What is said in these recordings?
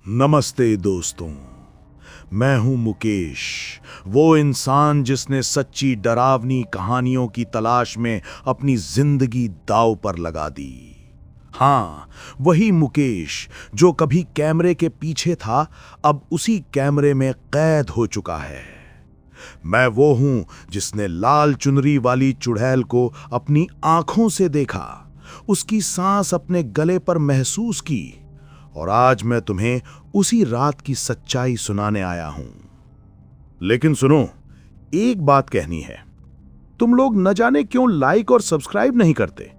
नमस्ते दोस्तों। मैं हूं मुकेश, वो इंसान जिसने सच्ची डरावनी कहानियों की तलाश में अपनी जिंदगी दांव पर लगा दी। हाँ, वही मुकेश जो कभी कैमरे के पीछे था, अब उसी कैमरे में कैद हो चुका है। मैं वो हूं जिसने लाल चुनरी वाली चुड़ैल को अपनी आंखों से देखा, उसकी सांस अपने गले पर महसूस की, और आज मैं तुम्हें उसी रात की सच्चाई सुनाने आया हूं। लेकिन सुनो, एक बात कहनी है। तुम लोग न जाने क्यों लाइक और सब्सक्राइब नहीं करते।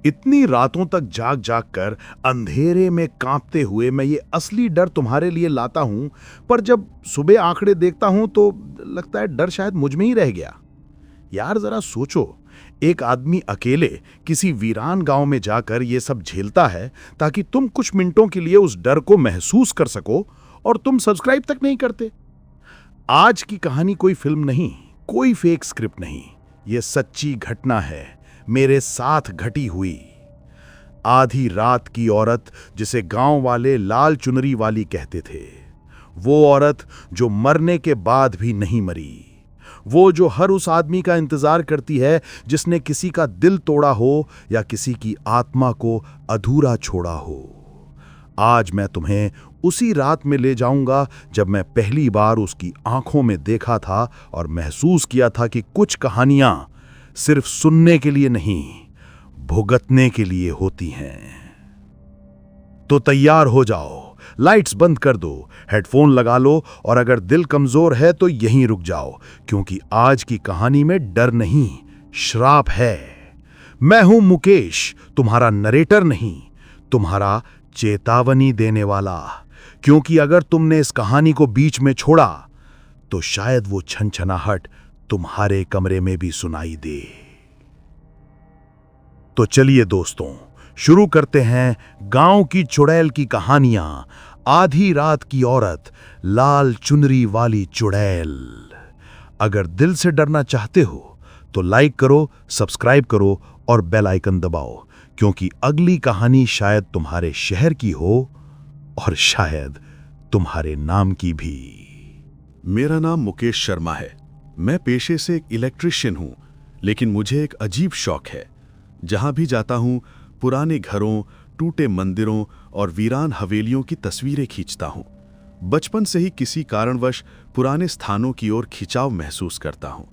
इतनी रातों तक जाग जाग कर अंधेरे में कांपते हुए मैं ये असली डर तुम्हारे लिए लाता हूं, पर जब सुबह आंकड़े देखता हूं तो लगता है डर शायद मुझ में ही रह गया। यार जरा सोचो, एक आदमी अकेले किसी वीरान गांव में जाकर ये सब झेलता है ताकि तुम कुछ मिनटों के लिए उस डर को महसूस कर सको, और तुम सब्सक्राइब तक नहीं करते। आज की कहानी कोई फिल्म नहीं, कोई फेक स्क्रिप्ट नहीं, ये सच्ची घटना है, मेरे साथ घटी हुई। आधी रात की औरत जिसे गांव वाले लाल चुनरी वाली कहते थे, वो औरत जो मरने के बाद भी नहीं मरी, वो जो हर उस आदमी का इंतजार करती है जिसने किसी का दिल तोड़ा हो या किसी की आत्मा को अधूरा छोड़ा हो। आज मैं तुम्हें उसी रात में ले जाऊंगा जब मैं पहली बार उसकी आंखों में देखा था और महसूस किया था कि कुछ कहानियां सिर्फ सुनने के लिए नहीं, भुगतने के लिए होती हैं। तो तैयार हो जाओ, लाइट्स बंद कर दो, हेडफोन लगा लो, और अगर दिल कमजोर है तो यहीं रुक जाओ, क्योंकि आज की कहानी में डर नहीं, श्राप है। मैं हूं मुकेश, तुम्हारा नरेटर नहीं, तुम्हारा चेतावनी देने वाला। क्योंकि अगर तुमने इस कहानी को बीच में छोड़ा तो शायद वो छनछनाहट तुम्हारे कमरे में भी सुनाई दे। तो चलिए दोस्तों, शुरू करते हैं गांव की चुड़ैल की कहानियां। आधी रात की औरत, लाल चुनरी वाली चुड़ैल। अगर दिल से डरना चाहते हो तो लाइक करो, सब्सक्राइब करो और बेल आइकन दबाओ, क्योंकि अगली कहानी शायद तुम्हारे शहर की हो और शायद तुम्हारे नाम की भी। मेरा नाम मुकेश शर्मा है। मैं पेशे से एक इलेक्ट्रिशियन हूं, लेकिन मुझे एक अजीब शौक है। जहां भी जाता हूं, पुराने घरों, टूटे मंदिरों और वीरान हवेलियों की तस्वीरें खींचता हूं। बचपन से ही किसी कारणवश पुराने स्थानों की ओर खिंचाव महसूस करता हूं।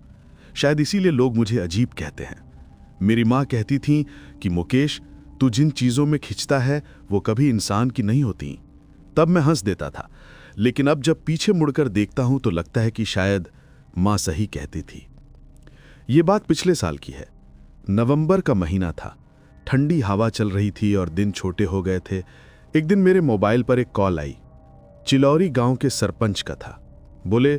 शायद इसीलिए लोग मुझे अजीब कहते हैं। मेरी माँ कहती थी कि मुकेश, तू जिन चीज़ों में खिंचता है वो कभी इंसान की नहीं होती। तब मैं हंस देता था, लेकिन अब जब पीछे मुड़कर देखता हूं तो लगता है कि शायद माँ सही कहती थी। ये बात पिछले साल की है। नवंबर का महीना था, ठंडी हवा चल रही थी और दिन छोटे हो गए थे। एक दिन मेरे मोबाइल पर एक कॉल आई। चिलौरी गांव के सरपंच का था। बोले,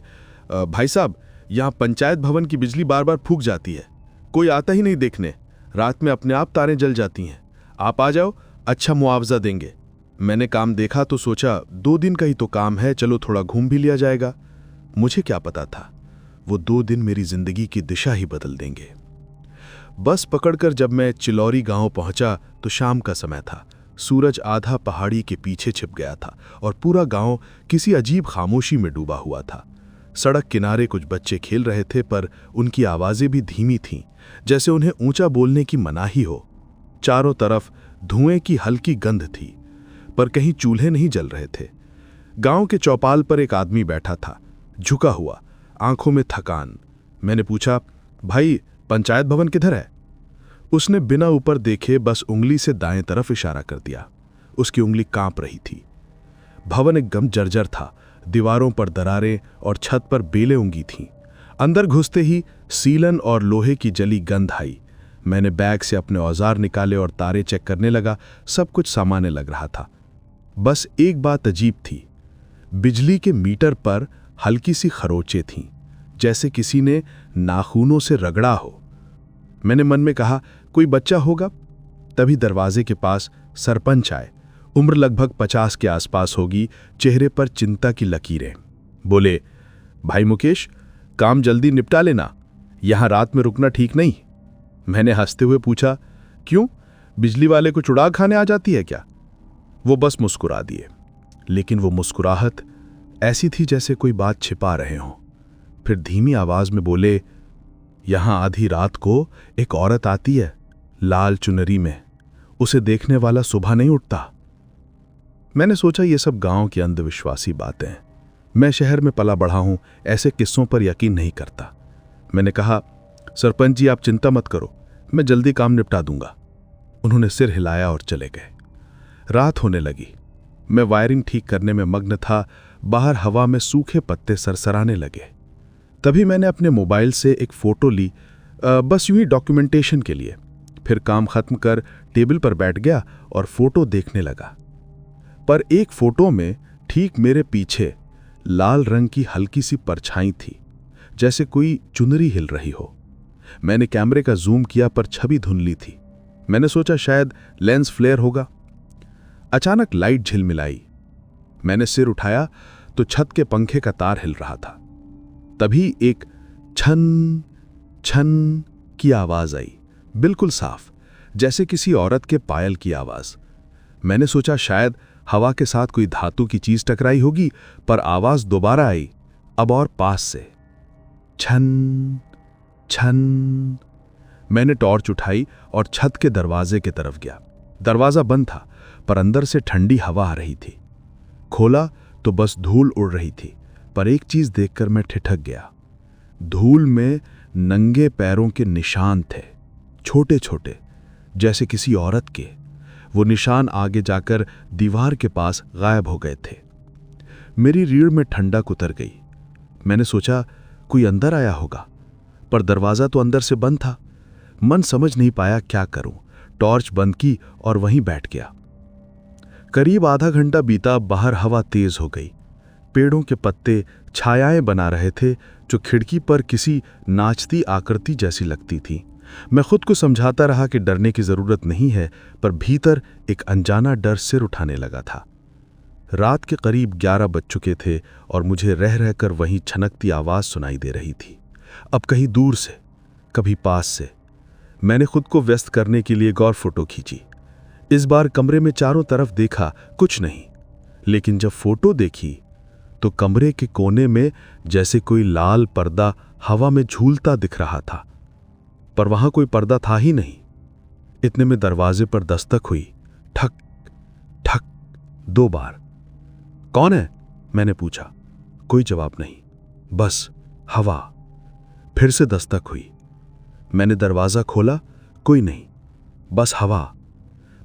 भाई साहब, यहाँ पंचायत भवन की बिजली बार बार फूक जाती है, कोई आता ही नहीं देखने, रात में अपने आप तारें जल जाती हैं, आप आ जाओ, अच्छा मुआवजा देंगे। मैंने काम देखा तो सोचा 2 दिन का ही तो काम है, चलो थोड़ा घूम भी लिया जाएगा। मुझे क्या पता था वो 2 दिन मेरी जिंदगी की दिशा ही बदल देंगे। बस पकड़कर जब मैं चिलौरी गांव पहुंचा तो शाम का समय था। सूरज आधा पहाड़ी के पीछे छिप गया था और पूरा गांव किसी अजीब खामोशी में डूबा हुआ था। सड़क किनारे कुछ बच्चे खेल रहे थे, पर उनकी आवाजें भी धीमी थीं, जैसे उन्हें ऊंचा बोलने की मनाही हो। चारों तरफ धुएं की हल्की गंध थी, पर कहीं चूल्हे नहीं जल रहे थे। गांव के चौपाल पर एक आदमी बैठा था, झुका हुआ, आंखों में थकान। मैंने पूछा, भाई, पंचायत भवन किधर है? उसने बिना ऊपर देखे बस उंगली से दाएं तरफ इशारा कर दिया। उसकी उंगली कांप रही थी। भवन एकदम जर्जर था, दीवारों पर दरारें और छत पर बेलें उंगी थीं। अंदर घुसते ही सीलन और लोहे की जली गंध आई। मैंने बैग से अपने औजार निकाले और तारे चेक करने लगा। सब कुछ सामान्य लग रहा था, बस एक बात अजीब थी। बिजली के मीटर पर हल्की सी खरोंचें थीं, जैसे किसी ने नाखूनों से रगड़ा हो। मैंने मन में कहा, कोई बच्चा होगा। तभी दरवाजे के पास सरपंच आए। उम्र लगभग 50 के आसपास होगी, चेहरे पर चिंता की लकीरें। बोले, भाई मुकेश, काम जल्दी निपटा लेना, यहां रात में रुकना ठीक नहीं। मैंने हंसते हुए पूछा, क्यों, बिजली वाले को चुड़ाग खाने आ जाती है क्या? वो बस मुस्कुरा दिए। लेकिन वो मुस्कुराहट ऐसी थी जैसे कोई बात छिपा रहे हों। फिर धीमी आवाज में बोले, यहां आधी रात को एक औरत आती है, लाल चुनरी में। उसे देखने वाला सुबह नहीं उठता। मैंने सोचा ये सब गांव की अंधविश्वासी बातें हैं। मैं शहर में पला बढ़ा हूं, ऐसे किस्सों पर यकीन नहीं करता। मैंने कहा, सरपंच जी आप चिंता मत करो, मैं जल्दी काम निपटा दूंगा। उन्होंने सिर हिलाया और चले गए। रात होने लगी। मैं वायरिंग ठीक करने में मग्न था। बाहर हवा में सूखे पत्ते सरसराने लगे। तभी मैंने अपने मोबाइल से एक फोटो ली, बस यूं ही डॉक्यूमेंटेशन के लिए। फिर काम खत्म कर टेबल पर बैठ गया और फोटो देखने लगा। पर एक फोटो में ठीक मेरे पीछे लाल रंग की हल्की सी परछाई थी, जैसे कोई चुनरी हिल रही हो। मैंने कैमरे का जूम किया पर छवि धुंधली थी। मैंने सोचा शायद लेंस फ्लेयर होगा। अचानक लाइट झिलमिलाई। मैंने सिर उठाया तो छत के पंखे का तार हिल रहा था। तभी एक छन छन की आवाज आई, बिल्कुल साफ, जैसे किसी औरत के पायल की आवाज। मैंने सोचा शायद हवा के साथ कोई धातु की चीज टकराई होगी, पर आवाज दोबारा आई, अब और पास से, छन छन। मैंने टॉर्च उठाई और छत के दरवाजे की तरफ गया। दरवाजा बंद था, पर अंदर से ठंडी हवा आ रही थी। खोला तो बस धूल उड़ रही थी, पर एक चीज देखकर मैं ठिठक गया। धूल में नंगे पैरों के निशान थे, छोटे छोटे, जैसे किसी औरत के। वो निशान आगे जाकर दीवार के पास गायब हो गए थे। मेरी रीढ़ में ठंडक उतर गई। मैंने सोचा कोई अंदर आया होगा, पर दरवाजा तो अंदर से बंद था। मन समझ नहीं पाया क्या करूं। टॉर्च बंद की और वहीं बैठ गया। करीब आधा घंटा बीता। बाहर हवा तेज हो गई। पेड़ों के पत्ते छायाएं बना रहे थे, जो खिड़की पर किसी नाचती आकृति जैसी लगती थी। मैं खुद को समझाता रहा कि डरने की जरूरत नहीं है, पर भीतर एक अनजाना डर सिर उठाने लगा था। रात के करीब 11 बज चुके थे और मुझे रह रहकर वहीं छनकती आवाज सुनाई दे रही थी, अब कहीं दूर से, कभी पास से। मैंने खुद को व्यस्त करने के लिए गौर फोटो खींची। इस बार कमरे में चारों तरफ देखा, कुछ नहीं। लेकिन जब फोटो देखी तो कमरे के कोने में जैसे कोई लाल पर्दा हवा में झूलता दिख रहा था, पर वहां कोई पर्दा था ही नहीं। इतने में दरवाजे पर दस्तक हुई, ठक ठक 2 बार। कौन है? मैंने पूछा। कोई जवाब नहीं, बस हवा। फिर से दस्तक हुई। मैंने दरवाजा खोला, कोई नहीं, बस हवा।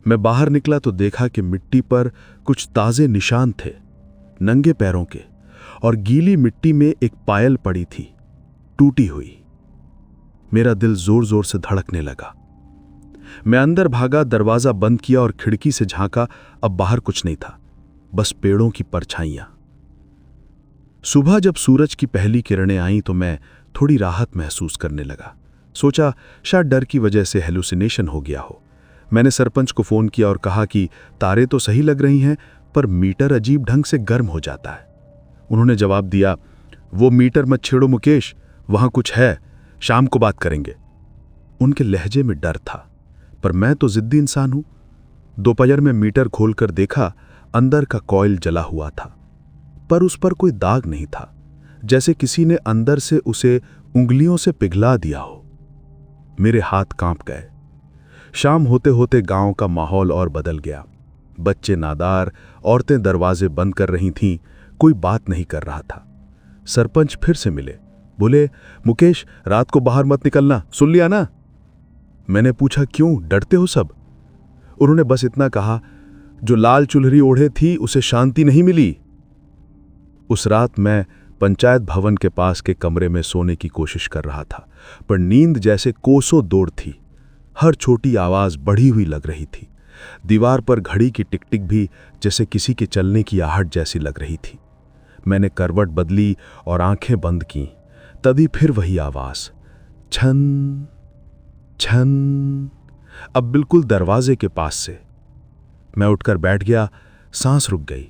मैं बाहर निकला तो देखा कि मिट्टी पर कुछ ताजे निशान थे, नंगे पैरों के, और गीली मिट्टी में एक पायल पड़ी थी, टूटी हुई। मेरा दिल जोर जोर से धड़कने लगा। मैं अंदर भागा, दरवाजा बंद किया और खिड़की से झांका। अब बाहर कुछ नहीं था, बस पेड़ों की परछाइयां। सुबह जब सूरज की पहली किरणें आईं तो मैं थोड़ी राहत महसूस करने लगा। सोचा शायद डर की वजह से हेलुसिनेशन हो गया हो। मैंने सरपंच को फोन किया और कहा कि तारे तो सही लग रही हैं, पर मीटर अजीब ढंग से गर्म हो जाता है। उन्होंने जवाब दिया, वो मीटर मत छेड़ो मुकेश, वहां कुछ है, शाम को बात करेंगे। उनके लहजे में डर था, पर मैं तो जिद्दी इंसान हूं। दोपहर में मीटर खोलकर देखा, अंदर का कॉइल जला हुआ था, पर उस पर कोई दाग नहीं था, जैसे किसी ने अंदर से उसे उंगलियों से पिघला दिया हो। मेरे हाथ कांप गए। शाम होते होते गांव का माहौल और बदल गया। बच्चे नादार, औरतें दरवाजे बंद कर रही थीं, कोई बात नहीं कर रहा था। सरपंच फिर से मिले, बोले, मुकेश रात को बाहर मत निकलना, सुन लिया ना? मैंने पूछा, क्यों, डरते हो सब? उन्होंने बस इतना कहा, जो लाल चुनरी ओढ़े थी उसे शांति नहीं मिली। उस रात मैं पंचायत भवन के पास के कमरे में सोने की कोशिश कर रहा था, पर नींद जैसे कोसों दूर थी। हर छोटी आवाज बढ़ी हुई लग रही थी। दीवार पर घड़ी की टिक-टिक भी जैसे किसी के चलने की आहट जैसी लग रही थी। मैंने करवट बदली और आंखें बंद की। तभी फिर वही आवाज, छन छन, अब बिल्कुल दरवाजे के पास से। मैं उठकर बैठ गया, सांस रुक गई।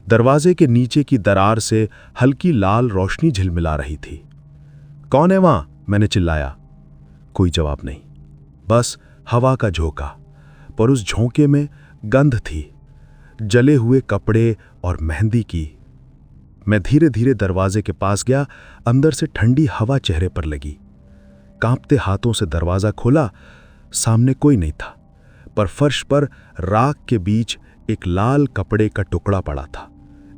दरवाजे के नीचे की दरार से हल्की लाल रोशनी झिलमिला रही थी। कौन है वहां? मैंने चिल्लाया। कोई जवाब नहीं, बस हवा का झोंका, पर उस झोंके में गंध थी, जले हुए कपड़े और मेहंदी की। मैं धीरे धीरे दरवाजे के पास गया। अंदर से ठंडी हवा चेहरे पर लगी। कांपते हाथों से दरवाजा खोला। सामने कोई नहीं था, पर फर्श पर राख के बीच एक लाल कपड़े का टुकड़ा पड़ा था।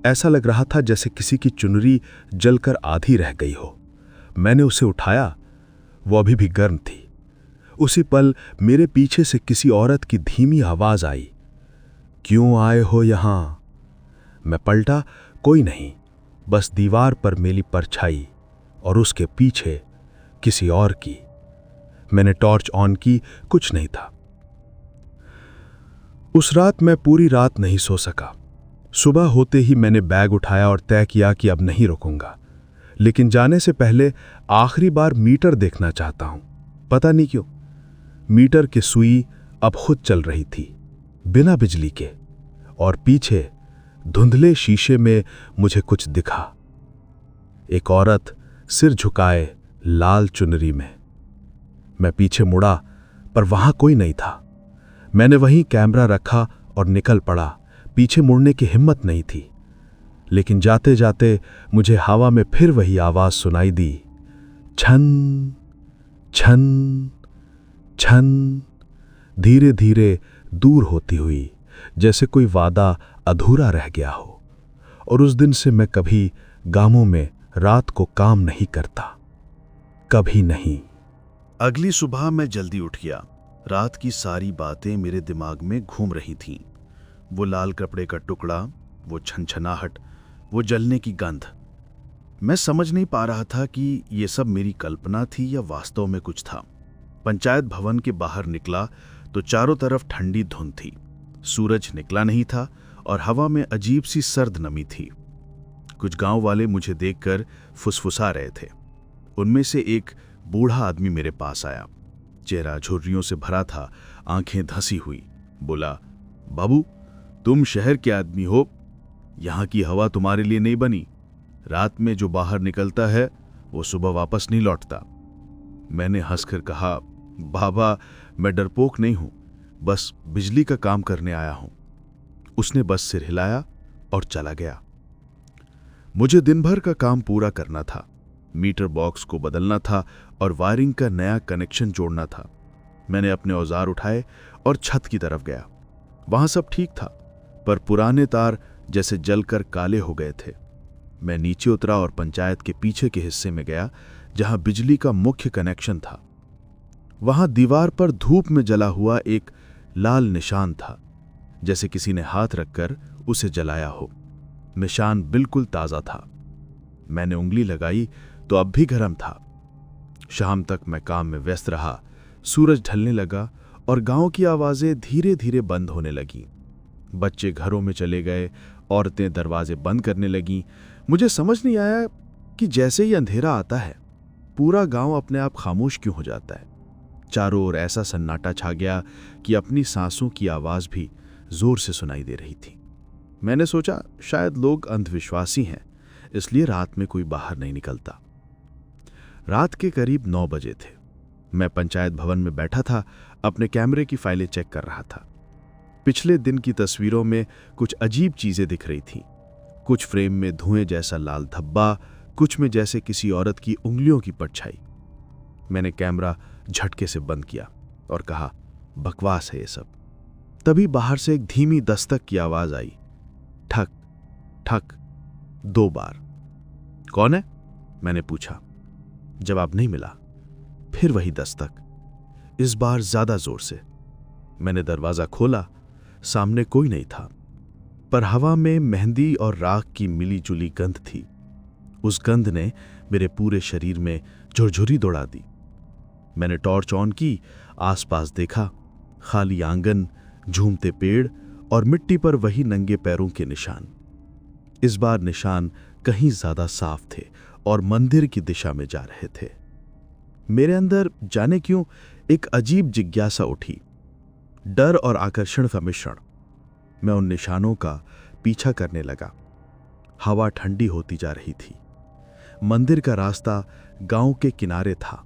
ऐसा लग रहा था जैसे किसी की चुनरी जलकर आधी रह गई हो। मैंने उसे उठाया। वो अभी भी गर्म थी। उसी पल मेरे पीछे से किसी औरत की धीमी आवाज आई, क्यों आए हो यहां? मैं पलटा, कोई नहीं, बस दीवार पर मेरी परछाई और उसके पीछे किसी और की। मैंने टॉर्च ऑन की, कुछ नहीं था। उस रात मैं पूरी रात नहीं सो सका। सुबह होते ही मैंने बैग उठाया और तय किया कि अब नहीं रुकूंगा, लेकिन जाने से पहले आखिरी बार मीटर देखना चाहता हूं। पता नहीं क्यों मीटर की सुई अब खुद चल रही थी, बिना बिजली के, और पीछे धुंधले शीशे में मुझे कुछ दिखा। एक औरत सिर झुकाए लाल चुनरी में। मैं पीछे मुड़ा, पर वहां कोई नहीं था। मैंने वहीं कैमरा रखा और निकल पड़ा। पीछे मुड़ने की हिम्मत नहीं थी, लेकिन जाते जाते मुझे हवा में फिर वही आवाज सुनाई दी, छन छन छन, धीरे धीरे दूर होती हुई, जैसे कोई वादा अधूरा रह गया हो। और उस दिन से मैं कभी गांवों में रात को काम नहीं करता, कभी नहीं। अगली सुबह मैं जल्दी उठ गया। रात की सारी बातें मेरे दिमाग में घूम रही थीं। वो लाल कपड़े का टुकड़ा, वो छनछनाहट, वो जलने की गंध। मैं समझ नहीं पा रहा था कि ये सब मेरी कल्पना थी या वास्तव में कुछ था। पंचायत भवन के बाहर निकला तो चारों तरफ ठंडी धुंध थी। सूरज निकला नहीं था और हवा में अजीब सी सर्द नमी थी। कुछ गांव वाले मुझे देखकर फुसफुसा रहे थे। उनमें से एक बूढ़ा आदमी मेरे पास आया। चेहरा झुर्रियों से भरा था, आंखें धंसी हुई। बोला, बाबू, तुम शहर के आदमी हो, यहां की हवा तुम्हारे लिए नहीं बनी। रात में जो बाहर निकलता है वो सुबह वापस नहीं लौटता। मैंने हंसकर कहा, बाबा, मैं डरपोक नहीं हूं, बस बिजली का काम करने आया हूं। उसने बस सिर हिलाया और चला गया। मुझे दिन भर का काम पूरा करना था। मीटर बॉक्स को बदलना था और वायरिंग का नया कनेक्शन जोड़ना था। मैंने अपने औजार उठाए और छत की तरफ गया। वहां सब ठीक था, पर पुराने तार जैसे जलकर काले हो गए थे। मैं नीचे उतरा और पंचायत के पीछे के हिस्से में गया, जहां बिजली का मुख्य कनेक्शन था। वहां दीवार पर धूप में जला हुआ एक लाल निशान था, जैसे किसी ने हाथ रखकर उसे जलाया हो। निशान बिल्कुल ताजा था। मैंने उंगली लगाई तो अब भी गर्म था। शाम तक मैं काम में व्यस्त रहा। सूरज ढलने लगा और गांव की आवाजें धीरे धीरे बंद होने लगीं। बच्चे घरों में चले गए, औरतें दरवाजे बंद करने लगीं। मुझे समझ नहीं आया कि जैसे ही अंधेरा आता है, पूरा गांव अपने आप खामोश क्यों हो जाता है। चारों ओर ऐसा सन्नाटा छा गया कि अपनी सांसों की आवाज भी जोर से सुनाई दे रही थी। मैंने सोचा शायद लोग अंधविश्वासी हैं, इसलिए रात में कोई बाहर नहीं निकलता। रात के करीब 9 बजे थे। मैं पंचायत भवन में बैठा था, अपने कैमरे की फाइलें चेक कर रहा था। पिछले दिन की तस्वीरों में कुछ अजीब चीजें दिख रही थीं। कुछ फ्रेम में धुएं जैसा लाल धब्बा, कुछ में जैसे किसी औरत की उंगलियों की परछाई। मैंने कैमरा झटके से बंद किया और कहा, बकवास है ये सब। तभी बाहर से एक धीमी दस्तक की आवाज आई, ठक ठक, 2 बार। कौन है? मैंने पूछा। जवाब नहीं मिला। फिर वही दस्तक, इस बार ज्यादा जोर से। मैंने दरवाजा खोला। सामने कोई नहीं था, पर हवा में मेहंदी और राख की मिली जुली गंध थी। उस गंध ने मेरे पूरे शरीर में झुरझुरी दौड़ा दी। मैंने टॉर्च ऑन की, आसपास देखा। खाली आंगन, झूमते पेड़ और मिट्टी पर वही नंगे पैरों के निशान। इस बार निशान कहीं ज्यादा साफ थे और मंदिर की दिशा में जा रहे थे। मेरे अंदर जाने क्यों एक अजीब जिज्ञासा उठी, डर और आकर्षण का मिश्रण। मैं उन निशानों का पीछा करने लगा। हवा ठंडी होती जा रही थी। मंदिर का रास्ता गांव के किनारे था।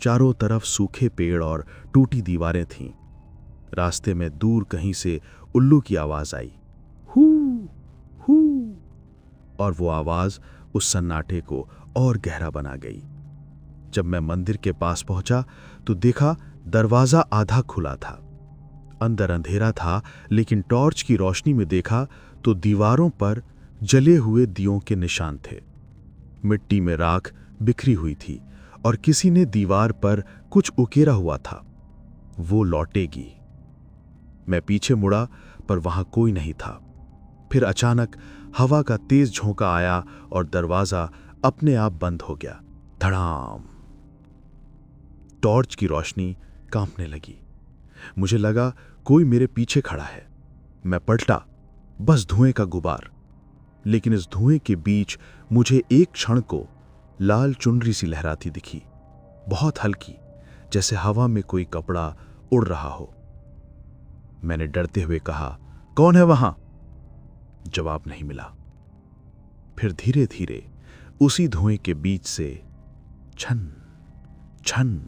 चारों तरफ सूखे पेड़ और टूटी दीवारें थीं। रास्ते में दूर कहीं से उल्लू की आवाज आई। और वो आवाज उस सन्नाटे को और गहरा बना गई। जब मैं मंदिर के पास पहुंचा तो देखा दरवाजा आधा खुला था। अंदर अंधेरा था, लेकिन टॉर्च की रोशनी में देखा तो दीवारों पर जले हुए दियों के निशान थे। मिट्टी में राख बिखरी हुई थी और किसी ने दीवार पर कुछ उकेरा हुआ था। वो लौटेगी। मैं पीछे मुड़ा पर वहां कोई नहीं था। फिर अचानक हवा का तेज झोंका आया और दरवाजा अपने आप बंद हो गया। धड़ाम। टॉर्च की रोशनी कांपने लगी। मुझे लगा कोई मेरे पीछे खड़ा है। मैं पलटा, बस धुएं का गुबार। लेकिन इस धुएं के बीच मुझे एक क्षण को लाल चुनरी सी लहराती दिखी, बहुत हल्की, जैसे हवा में कोई कपड़ा उड़ रहा हो। मैंने डरते हुए कहा, कौन है वहां? जवाब नहीं मिला। फिर धीरे धीरे उसी धुएं के बीच से छन छन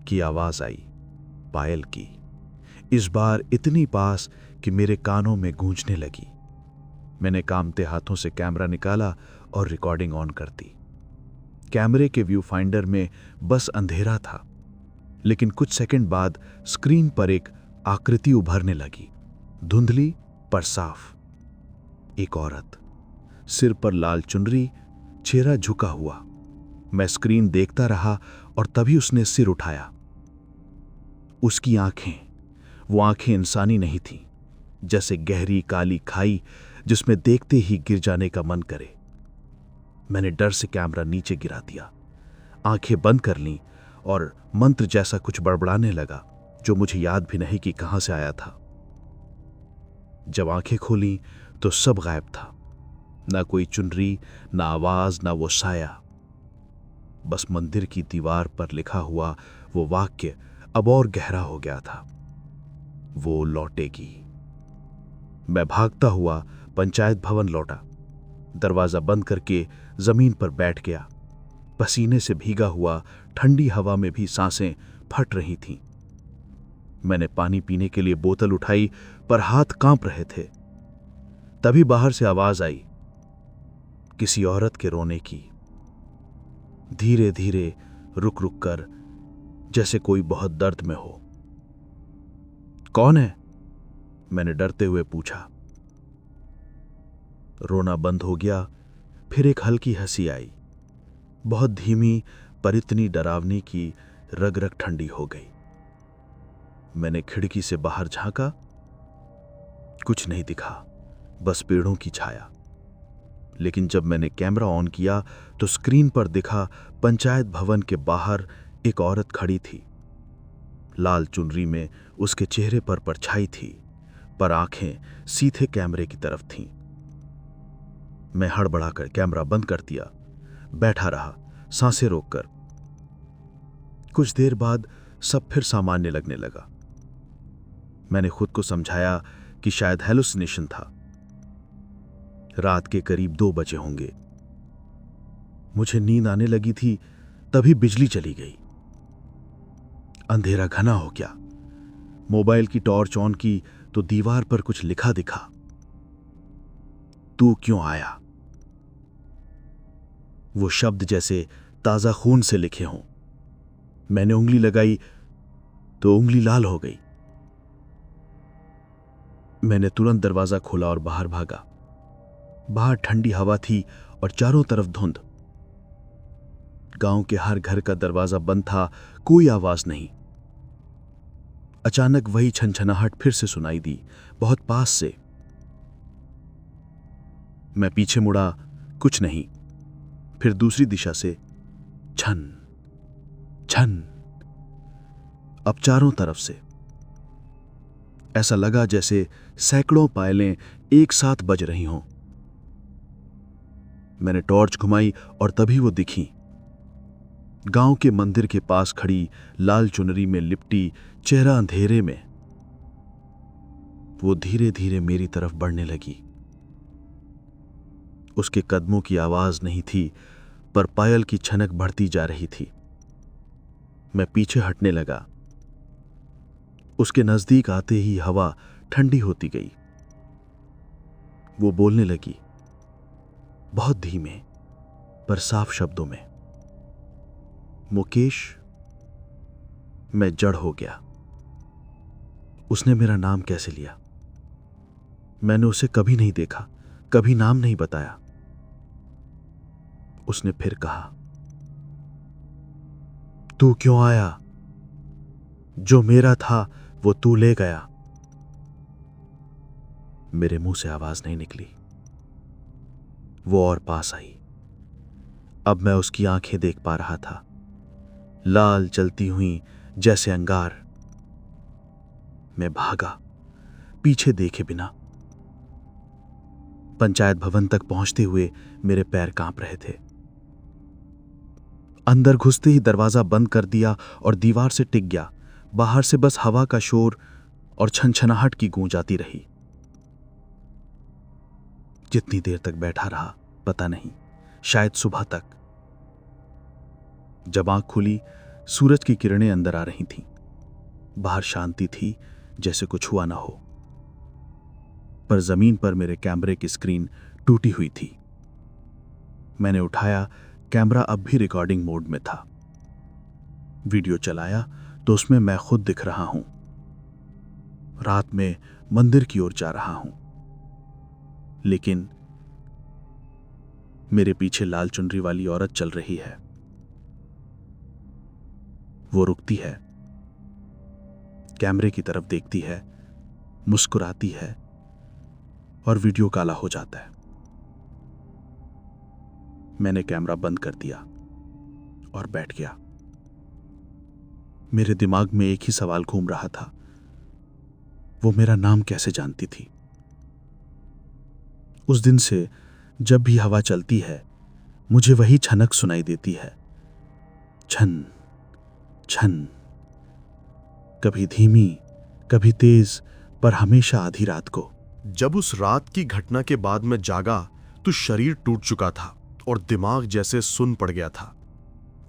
की आवाज आई, पायल की। इस बार इतनी पास कि मेरे कानों में गूंजने लगी। मैंने कांपते हाथों से कैमरा निकाला और रिकॉर्डिंग ऑन कर दी। कैमरे के व्यू फाइंडर में बस अंधेरा था, लेकिन कुछ सेकंड बाद स्क्रीन पर एक आकृति उभरने लगी, धुंधली पर साफ। एक औरत, सिर पर लाल चुनरी, चेहरा झुका हुआ। मैं स्क्रीन देखता रहा और तभी उसने सिर उठाया। उसकी आंखें, वो आंखें इंसानी नहीं थीं, जैसे गहरी काली खाई जिसमें देखते ही गिर जाने का मन करे। मैंने डर से कैमरा नीचे गिरा दिया, आंखें बंद कर लीं और मंत्र जैसा कुछ बड़बड़ाने लगा जो मुझे याद भी नहीं कि कहां से आया था। जब आंखें खोली तो सब गायब था, ना कोई चुनरी, ना आवाज, ना वो साया। बस मंदिर की दीवार पर लिखा हुआ वो वाक्य अब और गहरा हो गया था, वो लौटेगी। मैं भागता हुआ पंचायत भवन लौटा, दरवाजा बंद करके जमीन पर बैठ गया। पसीने से भीगा हुआ, ठंडी हवा में भी सांसें फट रही थीं। मैंने पानी पीने के लिए बोतल उठाई पर हाथ कांप रहे थे। तभी बाहर से आवाज आई, किसी औरत के रोने की, धीरे धीरे, रुक रुक कर, जैसे कोई बहुत दर्द में हो। कौन है? मैंने डरते हुए पूछा। रोना बंद हो गया। फिर एक हल्की हंसी आई, बहुत धीमी पर इतनी डरावनी कि रग रग ठंडी हो गई। मैंने खिड़की से बाहर झांका, कुछ नहीं दिखा, बस पेड़ों की छाया। लेकिन जब मैंने कैमरा ऑन किया तो स्क्रीन पर दिखा पंचायत भवन के बाहर एक औरत खड़ी थी। लाल चुनरी में उसके चेहरे पर परछाई थी, पर आंखें सीधे कैमरे की तरफ थीं। मैं हड़बड़ाकर कैमरा बंद कर दिया, बैठा रहा, सांसें रोककर। कुछ देर बाद सब फिर सामान्य लगने लगा। मैंने खुद को समझाया कि शायद हैलुसिनेशन था। रात के करीब 2 बजे होंगे। मुझे नींद आने लगी थी, तभी बिजली चली गई। अंधेरा घना हो गया। मोबाइल की टॉर्च ऑन की तो दीवार पर कुछ लिखा दिखा, तू क्यों आया। वो शब्द जैसे ताजा खून से लिखे हों। मैंने उंगली लगाई तो उंगली लाल हो गई। मैंने तुरंत दरवाजा खोला और बाहर भागा। बाहर ठंडी हवा थी और चारों तरफ धुंध। गांव के हर घर का दरवाजा बंद था, कोई आवाज नहीं। अचानक वही छनछनाहट फिर से सुनाई दी, बहुत पास से। मैं पीछे मुड़ा, कुछ नहीं। फिर दूसरी दिशा से छन छन, अब चारों तरफ से। ऐसा लगा जैसे सैकड़ों पायलें एक साथ बज रही हों। मैंने टॉर्च घुमाई और तभी वो दिखी। गांव के मंदिर के पास खड़ी, लाल चुनरी में लिपटी, चेहरा अंधेरे में। वो धीरे धीरे मेरी तरफ बढ़ने लगी। उसके कदमों की आवाज नहीं थी, पर पायल की छनक बढ़ती जा रही थी। मैं पीछे हटने लगा। उसके नजदीक आते ही हवा ठंडी होती गई। वो बोलने लगी, बहुत धीमे पर साफ शब्दों में, मुकेश, मैं जड़ हो गया। उसने मेरा नाम कैसे लिया? मैंने उसे कभी नहीं देखा, कभी नाम नहीं बताया। उसने फिर कहा, तू क्यों आया? जो मेरा था वो तू ले गया। मेरे मुंह से आवाज नहीं निकली। वो और पास आई। अब मैं उसकी आंखें देख पा रहा था, लाल जलती हुई जैसे अंगार। मैं भागा, पीछे देखे बिना। पंचायत भवन तक पहुंचते हुए मेरे पैर कांप रहे थे। अंदर घुसते ही दरवाजा बंद कर दिया और दीवार से टिक गया। बाहर से बस हवा का शोर और छनछनाहट की गूंज आती रही। जितनी देर तक बैठा रहा पता नहीं, शायद सुबह तक। जब आंख खुली, सूरज की किरणें अंदर आ रही थीं। बाहर शांति थी, जैसे कुछ हुआ ना हो। पर जमीन पर मेरे कैमरे की स्क्रीन टूटी हुई थी। मैंने उठाया, कैमरा अब भी रिकॉर्डिंग मोड में था। वीडियो चलाया तो उसमें मैं खुद दिख रहा हूं। रात में मंदिर की ओर जा रहा हूं, लेकिन मेरे पीछे लाल चुनरी वाली औरत चल रही है। वो रुकती है, कैमरे की तरफ देखती है, मुस्कुराती है और वीडियो काला हो जाता है। मैंने कैमरा बंद कर दिया और बैठ गया। मेरे दिमाग में एक ही सवाल घूम रहा था, वो मेरा नाम कैसे जानती थी? उस दिन से जब भी हवा चलती है, मुझे वही छनक सुनाई देती है। छन छन, कभी धीमी, कभी तेज, पर हमेशा आधी रात को। जब उस रात की घटना के बाद मैं जागा तो शरीर टूट चुका था और दिमाग जैसे सुन पड़ गया था।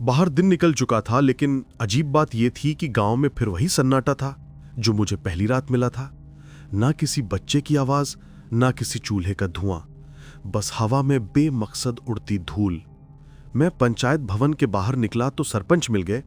बाहर दिन निकल चुका था, लेकिन अजीब बात यह थी कि गांव में फिर वही सन्नाटा था जो मुझे पहली रात मिला था। ना किसी बच्चे की आवाज, ना किसी चूल्हे का धुआं, बस हवा में बेमकसद उड़ती धूल। मैं पंचायत भवन के बाहर निकला तो सरपंच मिल गए।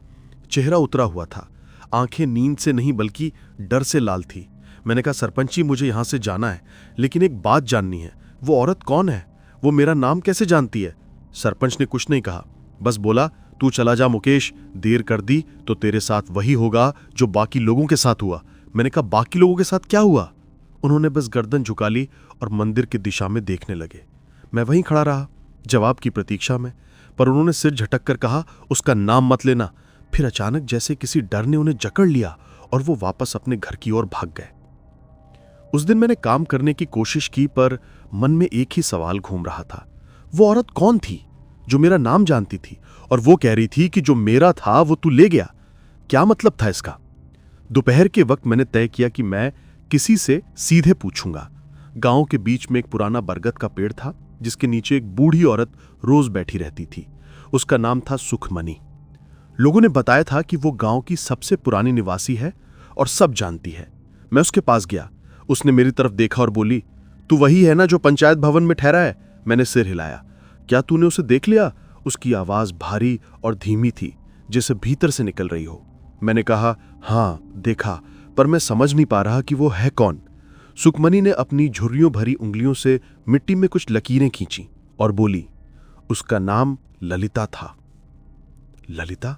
चेहरा उतरा हुआ था, आंखें नींद से नहीं बल्कि डर से लाल थी। मैंने कहा, सरपंच जी, मुझे यहां से जाना है, लेकिन एक बात जाननी है। वो औरत कौन है? वो मेरा नाम कैसे जानती है? सरपंच ने कुछ नहीं कहा, बस बोला, तू चला जा मुकेश, देर कर दी तो तेरे साथ वही होगा जो बाकी लोगों के साथ हुआ। मैंने कहा, बाकी लोगों के साथ क्या हुआ? उन्होंने बस गर्दन झुका ली और मंदिर की दिशा में देखने लगे। मैं वहीं खड़ा रहा, जवाब की प्रतीक्षा में, पर उन्होंने सिर झटक कर कहा, उसका नाम मत लेना। फिर अचानक जैसे किसी डर ने उन्हें जकड़ लिया और वो वापस अपने घर की ओर भाग गए। उस दिन मैंने काम करने की कोशिश की, पर मन में एक ही सवाल घूम रहा था, वो औरत कौन थी जो मेरा नाम जानती थी और वो कह रही थी कि जो मेरा था वो तू ले गया? क्या मतलब था इसका? दोपहर के वक्त मैंने तय किया कि मैं किसी से सीधे पूछूंगा। गांव के बीच में एक पुराना बरगद का पेड़ था, जिसके नीचे एक बूढ़ी औरत रोज बैठी रहती थी। उसका नाम था सुखमनी। लोगों ने बताया था कि वो गांव की सबसे पुरानी निवासी है और सब जानती है। मैं उसके पास गया। उसने मेरी तरफ देखा और बोली, तू वही है ना जो पंचायत भवन में ठहरा है? मैंने सिर हिलाया। क्या तूने उसे देख लिया? उसकी आवाज भारी और धीमी थी, जैसे भीतर से निकल रही हो। मैंने कहा, हां देखा, पर मैं समझ नहीं पा रहा कि वो है कौन। सुखमनी ने अपनी झुर्रियों भरी उंगलियों से मिट्टी में कुछ लकीरें खींची और बोली, उसका नाम ललिता था। ललिता?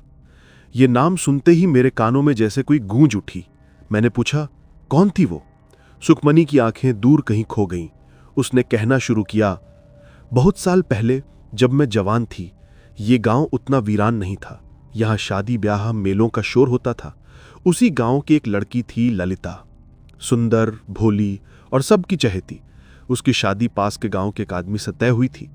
ये नाम सुनते ही मेरे कानों में जैसे कोई गूंज उठी। मैंने पूछा, कौन थी वो? सुखमनी की आंखें दूर कहीं खो गईं। उसने कहना शुरू किया, बहुत साल पहले जब मैं जवान थी, ये गांव उतना वीरान नहीं था। यहां शादी ब्याह मेलों का शोर होता था। उसी गांव की एक लड़की थी ललिता, सुंदर, भोली और सबकी चहेती। उसकी शादी पास के गांव के एक आदमी से तय हुई थी।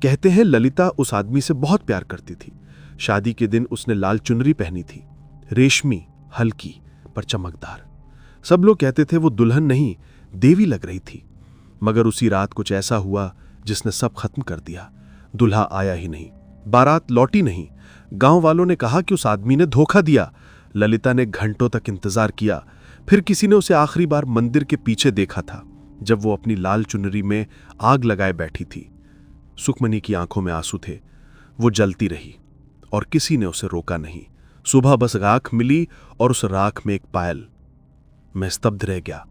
कहते हैं ललिता उस आदमी से बहुत प्यार करती थी। शादी के दिन उसने लाल चुनरी पहनी थी, रेशमी, हल्की पर चमकदार। सब लोग कहते थे वो दुल्हन नहीं, देवी लग रही थी। मगर उसी रात कुछ ऐसा हुआ जिसने सब खत्म कर दिया। दुल्हा आया ही नहीं, बारात लौटी नहीं। गांव वालों ने कहा कि उस आदमी ने धोखा दिया। ललिता ने घंटों तक इंतजार किया। फिर किसी ने उसे आखिरी बार मंदिर के पीछे देखा था, जब वो अपनी लाल चुनरी में आग लगाए बैठी थी। सुखमनी की आंखों में आंसू थे। वो जलती रही और किसी ने उसे रोका नहीं। सुबह बस राख मिली और उस राख में एक पायल। मैं स्तब्ध रह गया।